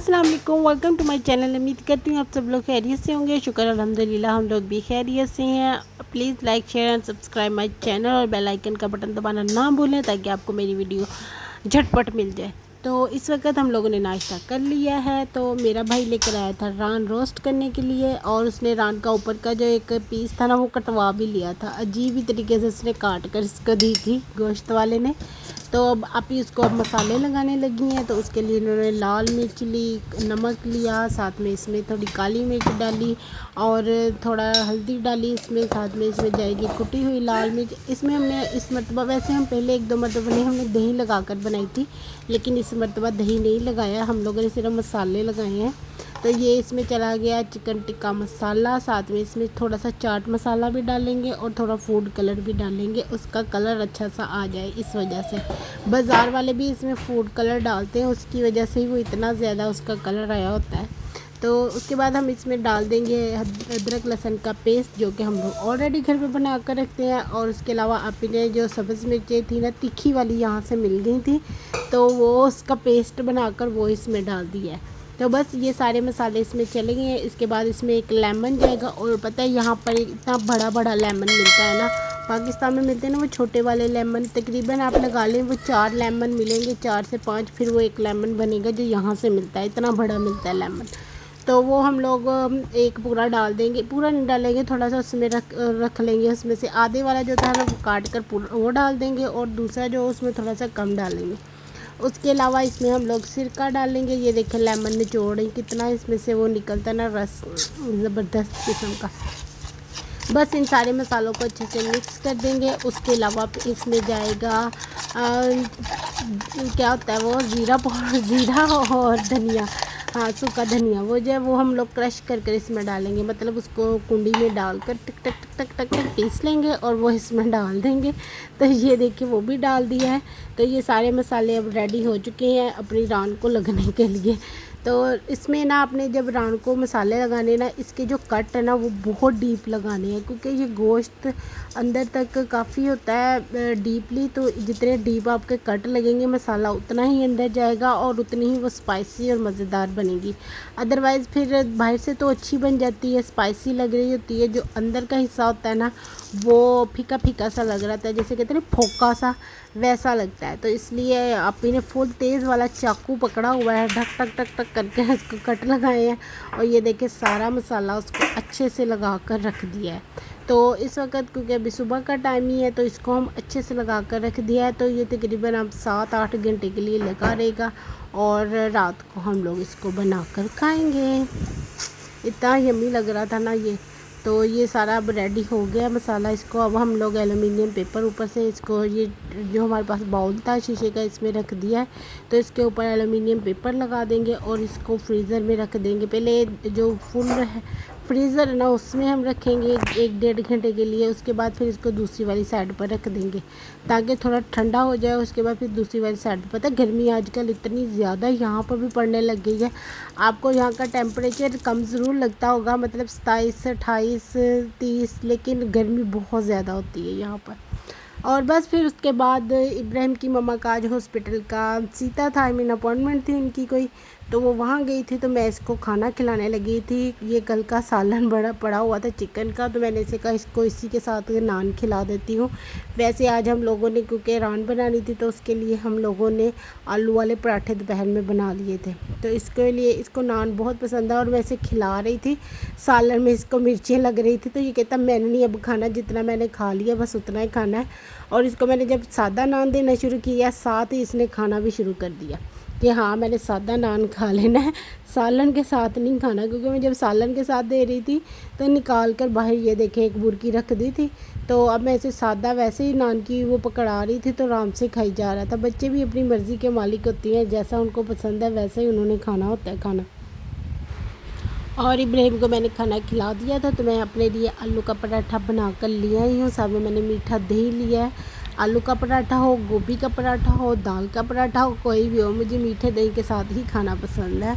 अस्सलाम वालेकुम, welcome to my channel. उम्मीद करती हूँ आप सब लोग खैरियत से होंगे। शुक्र अल्हम्दुलिल्लाह हम लोग भी खैरियत से हैं। Please like share and subscribe my channel और बेल आइकन का बटन दबाना ना भूलें ताकि आपको मेरी वीडियो झटपट मिल जाए। तो इस वक्त हम लोगों ने नाश्ता कर लिया है। तो मेरा भाई लेकर आया था रान रोस्ट करने के लिए और उसने रान का ऊपर का जो एक पीस था ना वो कटवा भी लिया था। अजीब ही तरीके से उसने काट कर इसको दी थी गोश्त वाले ने। तो अब आप ही उसको अब मसाले लगाने लगी हैं। तो उसके लिए इन्होंने लाल मिर्च ली, नमक लिया, साथ में इसमें थोड़ी काली मिर्च डाली और थोड़ा हल्दी डाली इसमें, साथ में इसमें जाएगी कुटी हुई लाल मिर्च। इसमें हमने इस मरतबा, वैसे हम पहले एक दो मरतबा हमने दही लगा कर बनाई थी, लेकिन इस मरतबा दही नहीं लगाया, हम लोगों ने सिर्फ मसाले लगाए हैं। तो ये इसमें चला गया चिकन टिक्का मसाला, साथ में इसमें थोड़ा सा चाट मसाला भी डालेंगे और थोड़ा फूड कलर भी डालेंगे, उसका कलर अच्छा सा आ जाए इस वजह से। बाज़ार वाले भी इसमें फूड कलर डालते हैं, उसकी वजह से ही वो इतना ज़्यादा उसका कलर आया होता है। तो उसके बाद हम इसमें डाल देंगे अदरक लहसुन का पेस्ट, जो कि हम लोग ऑलरेडी घर पे बना कर रखते हैं। और उसके अलावा आप ने जो सब्ज़ मिर्चें थी ना तीखी वाली, यहाँ से मिल गई थी, तो वो उसका पेस्ट बनाकर वो इसमें डाल दिया है। तो बस ये सारे मसाले इसमें चले गए हैं। इसके बाद इसमें एक लेमन जाएगा। और पता है यहाँ पर इतना बड़ा बड़ा लेमन मिलता है ना, पाकिस्तान में मिलते हैं ना वो छोटे वाले लेमन, तकरीबन आप लगा लें वो 4 लेमन मिलेंगे, 4 से 5, फिर वो एक लेमन बनेगा जो यहाँ से मिलता है, इतना बड़ा मिलता है लेमन। तो वो हम लोग एक पूरा डाल देंगे, पूरा नहीं डालेंगे, थोड़ा सा उसमें रख लेंगे। उसमें से आधे वाला जो था ना वो काट कर पूरा वो डाल देंगे और दूसरा जो उसमें थोड़ा सा कम डालेंगे। उसके अलावा इसमें हम लोग सिरका डालेंगे। ये देखें लेमन निचोड़ कितना इसमें से वो निकलता है ना रस, ज़बरदस्त किस्म का। बस इन सारे मसालों को अच्छे से मिक्स कर देंगे। उसके अलावा इसमें जाएगा क्या होता है वो ज़ीरा पाउडर, ज़ीरा और धनिया, हाँ सूखा धनिया, वो जो है वो हम लोग क्रश कर कर इसमें डालेंगे, मतलब उसको कुंडी में डालकर टक टक टक टक टक पीस लेंगे और वो इसमें डाल देंगे। तो ये देखिए वो भी डाल दिया है। तो ये सारे मसाले अब रेडी हो चुके हैं अपनी रान को लगने के लिए। तो इसमें ना आपने जब रान को मसाले लगाने ना, इसके जो कट है ना वो बहुत डीप लगाने हैं, क्योंकि ये गोश्त अंदर तक काफ़ी होता है डीपली। तो जितने डीप आपके कट लगेंगे मसाला उतना ही अंदर जाएगा और उतनी ही वो स्पाइसी और मज़ेदार बनेगी। अदरवाइज़ फिर बाहर से तो अच्छी बन जाती है, स्पाइसी लग रही होती है, जो अंदर का हिस्सा होता है ना वो फीका फीका सा लग रहा था, जैसे कहते हैं ना फोका सा, वैसा लगता है। तो इसलिए आप ने फुल तेज़ वाला चाकू पकड़ा हुआ है, ढक टक टक टक करके उसको कट लगाए हैं और ये देखिए सारा मसाला उसको अच्छे से लगा कर रख दिया है। तो इस वक्त क्योंकि अभी सुबह का टाइम ही है तो इसको हम अच्छे से लगा कर रख दिया है। तो ये तकरीबन आप 7-8 घंटे के लिए लगा रहेगा और रात को हम लोग इसको बना कर खाएँगे। इतना यम्मी लग रहा था ना ये। तो ये सारा अब रेडी हो गया मसाला। इसको अब हम लोग एलुमिनियम पेपर ऊपर से इसको, ये जो हमारे पास बाउल था शीशे का, इसमें रख दिया है। तो इसके ऊपर एलुमिनियम पेपर लगा देंगे और इसको फ्रीज़र में रख देंगे। पहले जो फुल फ्रीज़र है ना उसमें हम रखेंगे 1-1.5 घंटे के लिए। उसके बाद फिर इसको दूसरी वाली साइड पर रख देंगे ताकि थोड़ा ठंडा हो जाए। उसके बाद फिर दूसरी वाली साइड पर, पता है गर्मी आजकल इतनी ज़्यादा यहाँ पर भी पड़ने लग गई है। आपको यहाँ का टेम्परेचर कम ज़रूर लगता होगा, मतलब 27, 28, 30, लेकिन गर्मी बहुत ज़्यादा होती है यहाँ पर। और बस फिर उसके बाद इब्राहिम की मम्मा का आज हॉस्पिटल का सीता था, आई मीन अपॉइंटमेंट थी उनकी कोई, तो वो वहाँ गई थी। तो मैं इसको खाना खिलाने लगी थी। ये कल का सालन बड़ा पड़ा हुआ था चिकन का, तो मैंने इसे कहा इसको इसी के साथ नान खिला देती हूँ। वैसे आज हम लोगों ने क्योंकि रान बनानी थी तो उसके लिए हम लोगों ने आलू वाले पराठे दोपहर में बना लिए थे। तो इसके लिए इसको नान बहुत पसंद है और मैं इसे खिला रही थी। सालन में इसको मिर्चें लग रही थी तो ये कहता मैंने नहीं अब खाना, जितना मैंने खा लिया बस उतना ही खाना है। और इसको मैंने जब सादा नान देना शुरू किया, साथ ही इसने खाना भी शुरू कर दिया कि हाँ मैंने सादा नान खा लेना है, सालन के साथ नहीं खाना। क्योंकि मैं जब सालन के साथ दे रही थी तो निकाल कर बाहर ये देखे एक बुरकी रख दी थी। तो अब मैं इसे सादा वैसे ही नान की वो पकड़ा रही थी तो आराम से खाई जा रहा था। बच्चे भी अपनी मर्ज़ी के मालिक होती हैं, जैसा उनको पसंद है वैसे ही उन्होंने खाना होता है खाना। और इब्राहिम को मैंने खाना खिला दिया था। तो मैं अपने लिए आलू का पराठा बना कर लिया ही हूँ। साथ में मैंने मीठा दही लिया है। आलू का पराठा हो, गोभी का पराठा हो, दाल का पराठा हो, कोई भी हो, मुझे मीठे दही के साथ ही खाना पसंद है।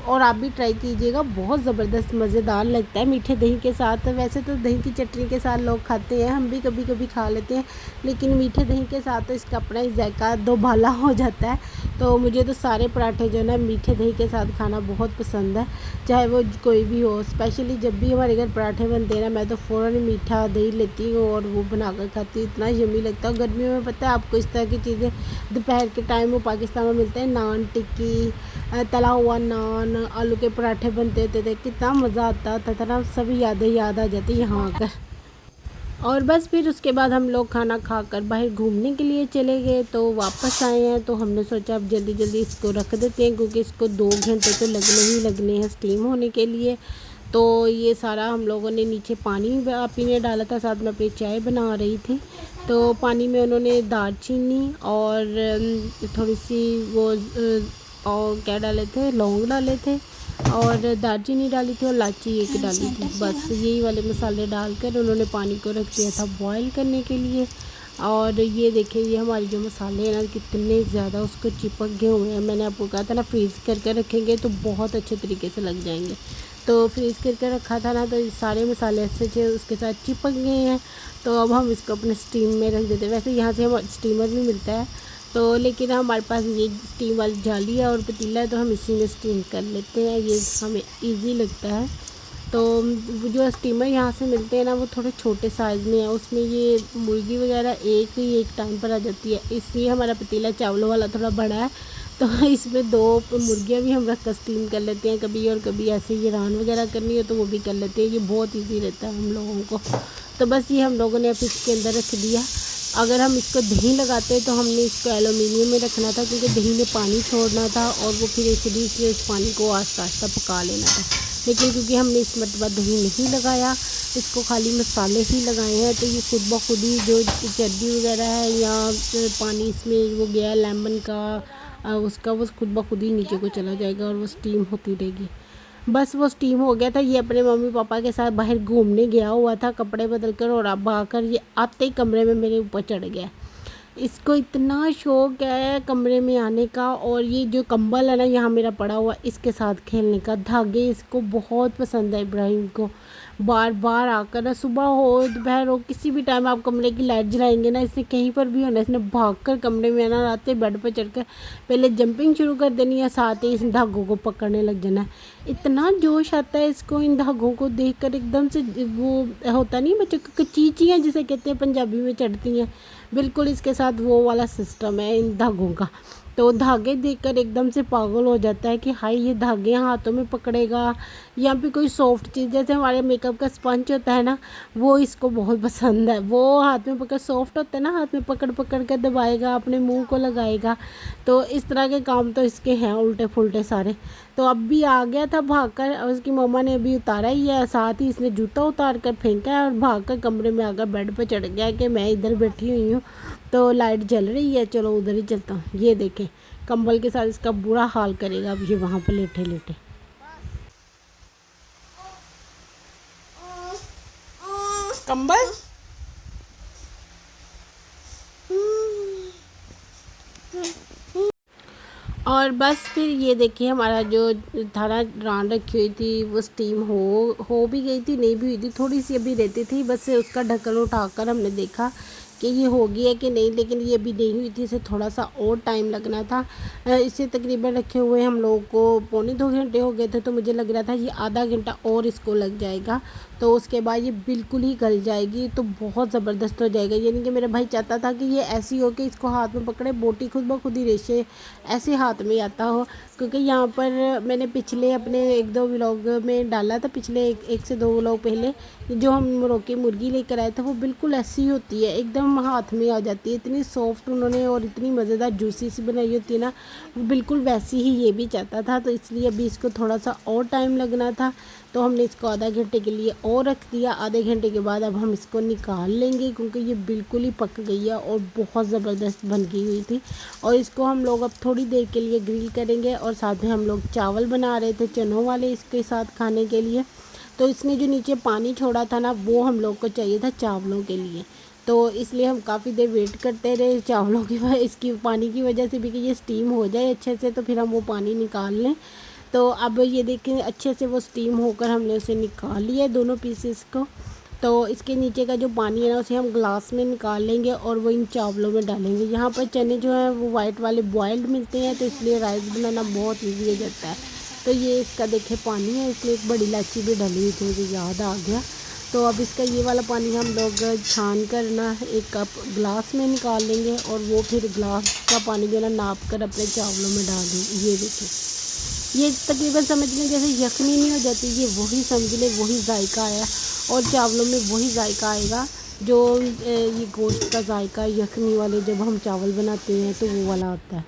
और आप भी ट्राई कीजिएगा, बहुत ज़बरदस्त मज़ेदार लगता है मीठे दही के साथ। वैसे तो दही की चटनी के साथ लोग खाते हैं, हम भी कभी कभी खा लेते हैं, लेकिन मीठे दही के साथ तो इसका अपना ही जायका दोबाला हो जाता है। तो मुझे तो सारे पराठे जो है ना मीठे दही के साथ खाना बहुत पसंद है, चाहे वो कोई भी हो। स्पेशली जब भी हमारे घर पराठे बनते हैं ना, मैं तो फ़ौरन मीठा दही लेती हूँ और वो बना कर खाती हूँ। इतना यम्मी लगता है। गर्मियों में पता है आपको इस तरह की चीज़ें दोपहर के टाइम वो पाकिस्तान में मिलते हैं, नान टिक्की, तला हुआ नान, आलू के पराठे बनते होते थे, कितना मज़ा आता था ना। सभी यादें याद आ जाती यहाँ आकर। और बस फिर उसके बाद हम लोग खाना खाकर बाहर घूमने के लिए चले गए। तो वापस आए हैं तो हमने सोचा अब जल्दी जल्दी इसको रख देते हैं, क्योंकि इसको 2 घंटे तो लगने ही लगने हैं स्टीम होने के लिए। तो ये सारा हम लोगों ने नीचे पानी पीने डाला था, साथ में अपनी चाय बना रही थी। तो पानी में उन्होंने दालचीनी और थोड़ी सी वो और क्या डाले थे, लौंग डाले थे और दालचीनी डाली थी और इलायची एक डाली थी। बस यही वाले मसाले डालकर उन्होंने पानी को रख दिया था बॉईल करने के लिए। और ये देखिए ये हमारे जो मसाले हैं ना कितने ज़्यादा उसको चिपक गए हुए हैं। मैंने आपको कहा था ना फ्रीज़ करके रखेंगे तो बहुत अच्छे तरीके से लग जाएंगे। तो फ्रीज़ करके रखा था ना, तो ये सारे मसाले अच्छे से उसके साथ चिपक गए हैं। तो अब हम इसको अपने स्टीम में रख देते हैं। वैसे यहाँ से हम स्टीमर भी मिलता है, तो लेकिन हमारे पास ये स्टीम वाली जाली है और पतीला है, तो हम इसी में स्टीम कर लेते हैं। ये हमें इजी लगता है। तो जो स्टीमर यहाँ से मिलते हैं ना वो थोड़े छोटे साइज़ में है, उसमें ये मुर्गी वगैरह एक टाइम पर आ जाती है। इसलिए हमारा पतीला चावलों वाला थोड़ा बड़ा है, तो इसमें 2 मुर्गियाँ भी हम रख कर स्टीम कर लेते हैं कभी, और कभी ऐसे ये रान वगैरह करनी हो तो वो भी कर लेते हैं। ये बहुत ईजी रहता है हम लोगों को। तो बस ये हम लोगों ने अब इसके अंदर रख दिया। अगर हम इसको दही लगाते तो हमने इसको एलुमिनियम में रखना था, क्योंकि दही में पानी छोड़ना था और वो फिर इसलिए इस पानी को आस्ता आस्ता पका लेना था। लेकिन क्योंकि हमने इस मरतबा दही नहीं लगाया, इसको खाली मसाले ही लगाए हैं, तो ये खुद ब खुद ही जो चर्बी वगैरह है या पानी इसमें वो गया लेमन का उसका, वो खुद ब खुद ही नीचे को चला जाएगा और वो स्टीम होती रहेगी। बस वो स्टीम हो गया था। ये अपने मम्मी पापा के साथ बाहर घूमने गया हुआ था कपड़े बदल कर, और अब आकर ये आते ही कमरे में मेरे ऊपर चढ़ गया। इसको इतना शौक है कमरे में आने का। और ये जो कंबल है ना यहाँ मेरा पड़ा हुआ, इसके साथ खेलने का। धागे इसको बहुत पसंद है इब्राहिम को। बार बार आकर ना, सुबह हो दोपहर हो किसी भी टाइम आप कमरे की लाइट जलाएंगे ना, इसने कहीं पर भी होना, इसने भागकर कमरे में आना, आते बेड पर चढ़कर पहले जंपिंग शुरू कर देनी है, साथ ही इस धागों को पकड़ने लग जाना है। इतना जोश आता है इसको इन धागों को देखकर, एकदम से वो होता नहीं बच्चों को चींचियाँ जिसे कहते हैं पंजाबी में चढ़ती हैं, बिल्कुल इसके साथ वो वाला सिस्टम है इन धागों का। तो धागे देखकर एकदम से पागल हो जाता है कि हाय ये धागे हाथों में पकड़ेगा, या फिर कोई सॉफ्ट चीज़ जैसे हमारे मेकअप का स्पंज होता है ना, वो इसको बहुत पसंद है। वो हाथ में पकड़, सॉफ्ट होता है ना, हाथ में पकड़ पकड़ कर दबाएगा, अपने मुंह को लगाएगा। तो इस तरह के काम तो इसके हैं उल्टे फुल्टे सारे। तो अब भी आ गया था भागकर, और उसकी मम्मा ने अभी उतारा ही है, साथ ही इसने जूता उतार कर फेंका है और भागकर कमरे में आकर बेड पर चढ़ गया कि मैं इधर बैठी हुई हूँ तो लाइट जल रही है, चलो उधर ही चलता हूँ। ये देखें कंबल के साथ इसका बुरा हाल करेगा अब ये वहाँ पर लेटे लेटे। कंबल और बस फिर ये देखिए हमारा जो थाना रान रखी हुई थी वो स्टीम हो भी गई थी, नहीं भी हुई थी, थोड़ी सी अभी रहती थी। बस उसका ढक्कन उठाकर हमने देखा कि ये हो गई है कि नहीं, लेकिन ये अभी नहीं हुई थी, इसे थोड़ा सा और टाइम लगना था। इसे तकरीबन रखे हुए हम लोगों को 2.25 घंटे हो गए थे, तो मुझे लग रहा था ये आधा घंटा और इसको लग जाएगा, तो उसके बाद ये बिल्कुल ही गल जाएगी, तो बहुत ज़बरदस्त हो जाएगा। यानी कि मेरा भाई चाहता था कि ये ऐसी हो कि इसको हाथ में पकड़े, बोटी खुद ब खुद ही रेशे ऐसे हाथ में आता हो। क्योंकि यहाँ पर मैंने पिछले अपने 1-2 व्लॉग में डाला था, पिछले एक से 2 व्लॉग पहले, जो हम मोरक्की मुर्गी लेकर आए थे वो बिल्कुल ऐसी होती है, एकदम हाथ में आ जाती है, इतनी सॉफ्ट उन्होंने और इतनी मज़ेदार जूसी सी बनाई होती है ना, वो बिल्कुल वैसी ही ये भी चाहता था। तो इसलिए अभी इसको थोड़ा सा और टाइम लगना था, तो हमने इसको आधा घंटे के लिए और रख दिया। आधे घंटे के बाद अब हम इसको निकाल लेंगे, क्योंकि ये बिल्कुल ही पक गई है और बहुत ज़बरदस्त बन गई हुई थी। और इसको हम लोग अब थोड़ी देर के लिए ग्रिल करेंगे, और साथ में हम लोग चावल बना रहे थे चनों वाले इसके साथ खाने के लिए। तो इसने जो नीचे पानी छोड़ा था ना, वो हम लोग को चाहिए था चावलों के लिए, तो इसलिए हम काफ़ी देर वेट करते रहे चावलों की इसकी पानी की वजह से भी कि ये स्टीम हो जाए अच्छे से, तो फिर हम वो पानी निकाल लें। तो अब ये देखें अच्छे से वो स्टीम होकर हमने उसे निकाल लिया दोनों पीसेस को। तो इसके नीचे का जो पानी है ना उसे हम ग्लास में निकाल लेंगे और वो इन चावलों में डालेंगे। यहाँ पर चने जो हैं वो वाइट वाले बॉयल्ड मिलते हैं, तो इसलिए राइस बनाना बहुत ईजी हो जाता है। तो ये इसका देखिए पानी है, इसमें एक बड़ी इलायची भी डली हुई थी, मुझे याद आ गया। तो अब इसका ये वाला पानी हम लोग छान कर ना एक कप ग्लास में निकाल लेंगे और वो फिर ग्लास का पानी जो है ना नाप कर अपने चावलों में डाल देंगे। ये देखिए, ये तकरीबन समझ लें जैसे यखनी नहीं हो जाती, ये वही समझ लें वही जायका आया और चावलों में वही जायका आएगा जो ये गोश्त का जायका यखनी वाले जब हम चावल बनाते हैं तो वो वाला आता है।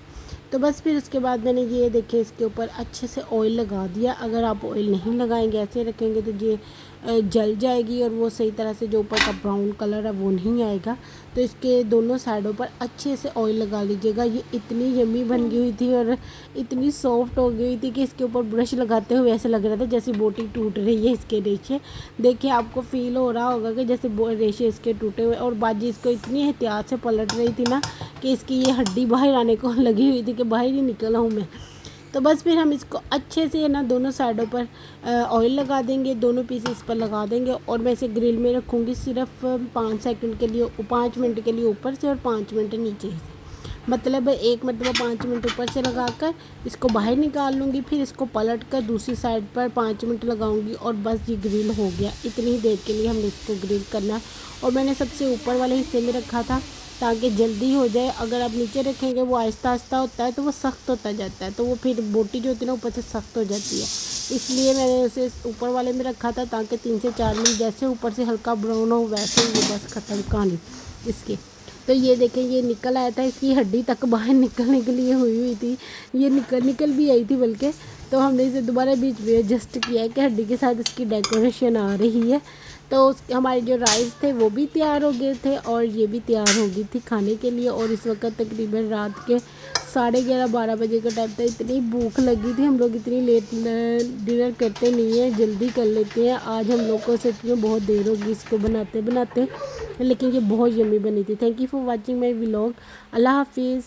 तो बस फिर उसके बाद मैंने ये देखिए इसके ऊपर अच्छे से ऑयल लगा दिया। अगर आप ऑयल नहीं लगाएंगे ऐसे रखेंगे तो ये जल जाएगी और वो सही तरह से जो ऊपर का ब्राउन कलर है वो नहीं आएगा। तो इसके दोनों साइडों पर अच्छे से ऑयल लगा लीजिएगा। ये इतनी यम्मी बन गई हुई थी और इतनी सॉफ्ट हो गई थी कि इसके ऊपर ब्रश लगाते हुए ऐसे लग रहा था जैसे बोटी टूट रही है इसके रेशे। देखिए आपको फील हो रहा होगा कि जैसे रेशे इसके टूटे हुए, और बाजी इसको इतनी एहतियात से पलट रही थी ना कि इसकी ये हड्डी बाहर आने को लगी हुई थी कि बाहर ही निकला हूँ मैं। तो बस फिर हम इसको अच्छे से ना दोनों साइडों पर ऑयल लगा देंगे, दोनों पीसेस पर लगा देंगे और मैं इसे ग्रिल में रखूँगी सिर्फ 5 सेकंड के लिए, 5 मिनट के लिए ऊपर से और 5 मिनट नीचे से। मतलब एक मतलब 5 मिनट ऊपर से लगाकर इसको बाहर निकाल लूँगी, फिर इसको पलट कर दूसरी साइड पर 5 मिनट लगाऊंगी और बस ये ग्रिल हो गया। इतनी ही देर के लिए हमने इसको ग्रिल करना है और मैंने सबसे ऊपर वाले हिस्से में रखा था ताकि जल्दी हो जाए। अगर आप नीचे रखेंगे वो आहिस्ता आहिस्ता होता है तो वो सख्त होता जाता है, तो वो फिर बोटी जो होती है ना ऊपर से सख्त हो जाती है। इसलिए मैंने उसे ऊपर वाले में रखा था ताकि 3 से 4 मिनट जैसे ऊपर से हल्का ब्राउन हो वैसे ही वो बस ख़त्म कहानी इसकी। तो ये देखें ये निकल आया था, इसकी हड्डी तक बाहर निकलने के लिए हुई थी, ये निकल भी आई थी बल्कि। तो हमने इसे दोबारा बीच में एडजस्ट किया है कि हड्डी के साथ इसकी डेकोरेशन आ रही है। तो हमारे जो राइस थे वो भी तैयार हो गए थे और ये भी तैयार हो गई थी खाने के लिए। और इस वक्त तकरीबन रात के 11:30-12 बजे का टाइम था। इतनी भूख लगी थी, हम लोग इतनी लेट डिनर करते नहीं है, जल्दी कर लेते हैं। आज हम लोग को सच में बहुत देर होगी इसको बनाते बनाते, लेकिन ये बहुत यम्मी बनी थी। Thank you for watching my vlog. अल्लाह हाफिज़।